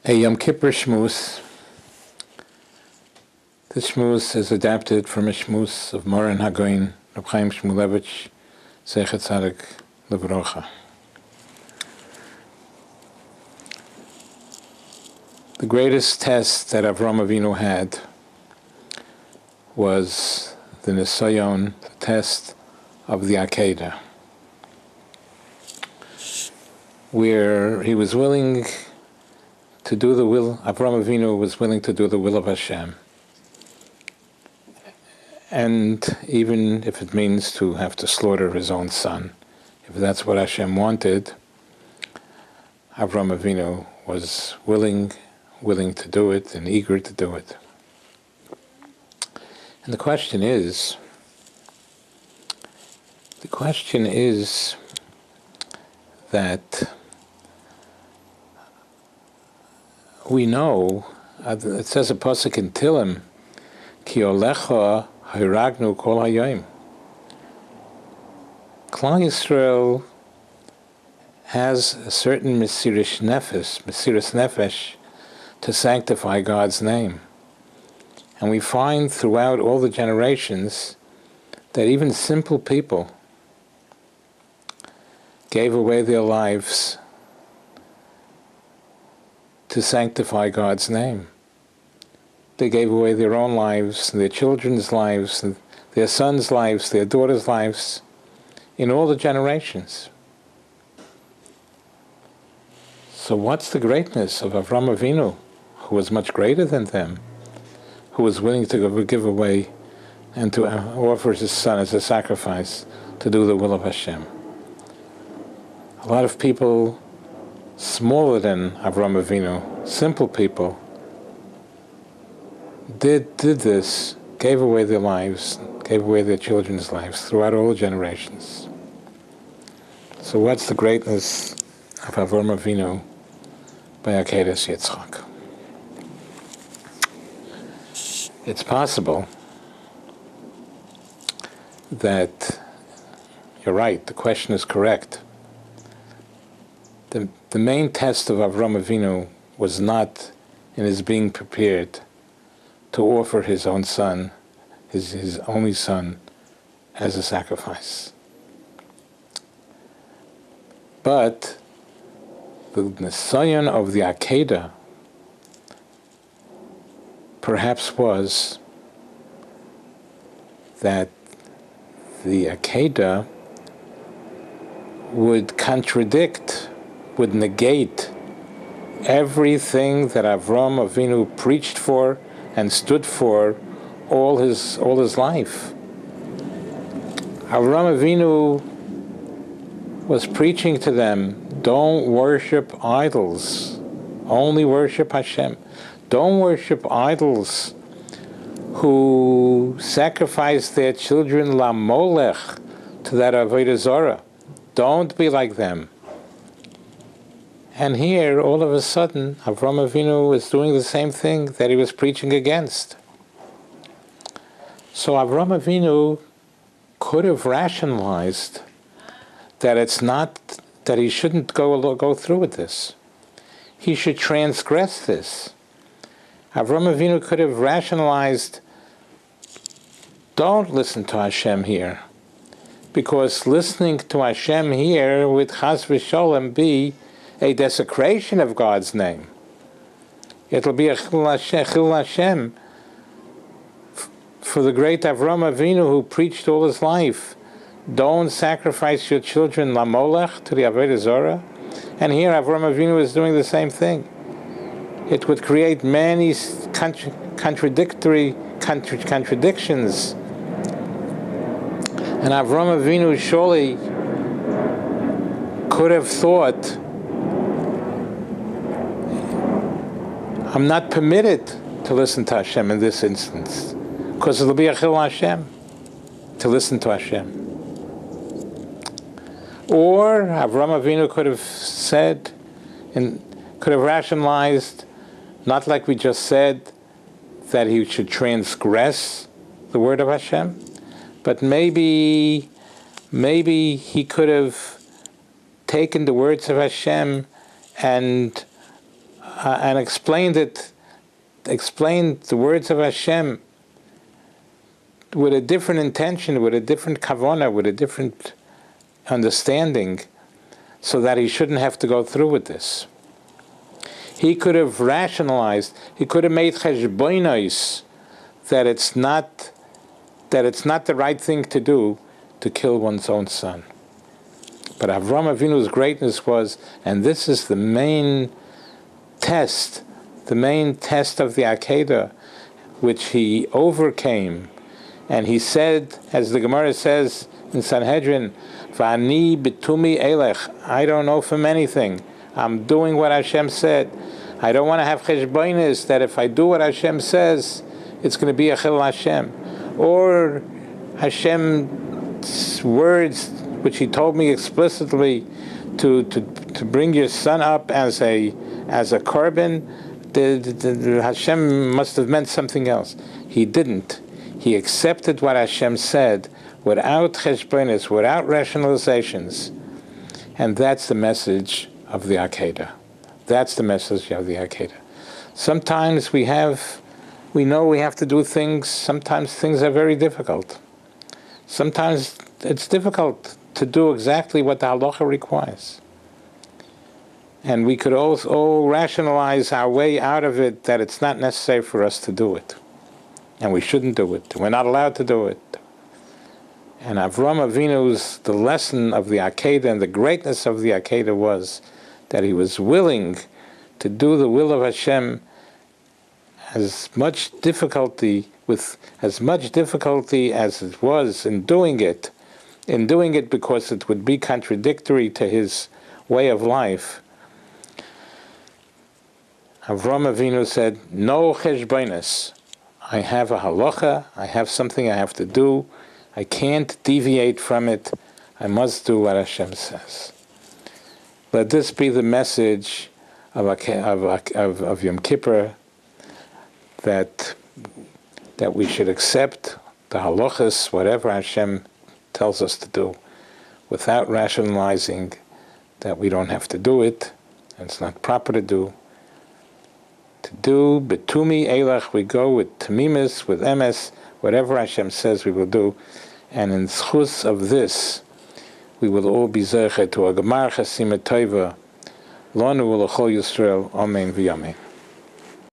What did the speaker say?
A Yom Kippur Shmuz. This Shmuz is adapted from a Shmuz of Moran Hagoyin, Reb Chaim Shmulevich, Zeichet Tzadik Livrocha. The greatest test that Avram Avinu had was the Nisayon, the test of the Akedah, where he was willing to do the will, Avram Avinu was willing to do the will of Hashem. And even if it means to have to slaughter his own son, if that's what Hashem wanted, Avram Avinu was willing to do it and eager to do it. And the question is that we know, it says a pasuk in Tilim, Ki olecha hayragnu kol hayom. Klal Yisrael has a certain mesiras nefesh to sanctify God's name. And we find throughout all the generations that even simple people gave away their lives to sanctify God's name. They gave away their own lives, their children's lives, their sons' lives, their daughters' lives, in all the generations. So what's the greatness of Avram Avinu, who was much greater than them, who was willing to give away and to offer his son as a sacrifice to do the will of Hashem? A lot of people smaller than Avram Avinu, simple people, did this, gave away their lives, gave away their children's lives throughout all generations. So what's the greatness of Avram Avinu by Akedas Yitzchak? It's possible that you're right, the question is correct. The main test of Avram Avinu was not in his being prepared to offer his own son, his only son, as a sacrifice. But the Nisayon of the Akedah perhaps was that the Akedah would would negate everything that Avram Avinu preached for and stood for all his life. Avram Avinu was preaching to them, don't worship idols, only worship Hashem. Don't worship idols who sacrifice their children la molech, to that avodah zarah. Don't be like them. And here, all of a sudden, Avram Avinu was doing the same thing that he was preaching against. So Avram Avinu could have rationalized that it's not, that he shouldn't go through with this. He should transgress this. Avram Avinu could have rationalized, don't listen to Hashem here, because listening to Hashem here would chas v'sholem be a desecration of God's name. It'll be a chil Hashem for the great Avram Avinu, who preached all his life, don't sacrifice your children la molech, to the avodah zarah. And here Avram Avinu is doing the same thing. It would create many contradictions. And Avram Avinu surely could have thought, I'm not permitted to listen to Hashem in this instance, because it'll be a chil Hashem to listen to Hashem. Or Avram Avinu could have said, and could have rationalized, not like we just said, that he should transgress the word of Hashem, but maybe he could have taken the words of Hashem and and explained the words of Hashem with a different intention, with a different kavanah, with a different understanding, so that he shouldn't have to go through with this. He could have rationalized, he could have made cheshbonos that it's not the right thing to do to kill one's own son. But Avraham Avinu's greatness was, and this is the main test of the Akedah, which he overcame. And he said, as the Gemara says in Sanhedrin, V'ani bitumi elech, I don't know from anything. I'm doing what Hashem said. I don't want to have cheshbonos that if I do what Hashem says, it's going to be a chil Hashem. Or Hashem's words, which he told me explicitly to bring your son up as a korban, the Hashem must have meant something else. He didn't. He accepted what Hashem said without cheshbonos, without rationalizations. And that's the message of the Akedah. That's the message of the Akedah. Sometimes we know we have to do things, sometimes things are very difficult. Sometimes it's difficult to do exactly what the halacha requires. And we could all rationalize our way out of it, that it's not necessary for us to do it. And we shouldn't do it. We're not allowed to do it. And Avraham Avinu's, the lesson of the Akedah and the greatness of the Akedah was that he was willing to do the will of Hashem as much difficulty as it was in doing it because it would be contradictory to his way of life. Avraham Avinu said, no cheshbonos. I have a halacha, I have something I have to do, I can't deviate from it, I must do what Hashem says. Let this be the message of Yom Kippur, that we should accept the halachas, whatever Hashem tells us to do, without rationalizing that we don't have to do it, and it's not proper to do. To do betumi elach, we go with tamimis, with emes, whatever Hashem says we will do, and in schus of this, we will all be zeichet to a gemar chasim tova, lanu ulachol Yisrael, amen v'yamen.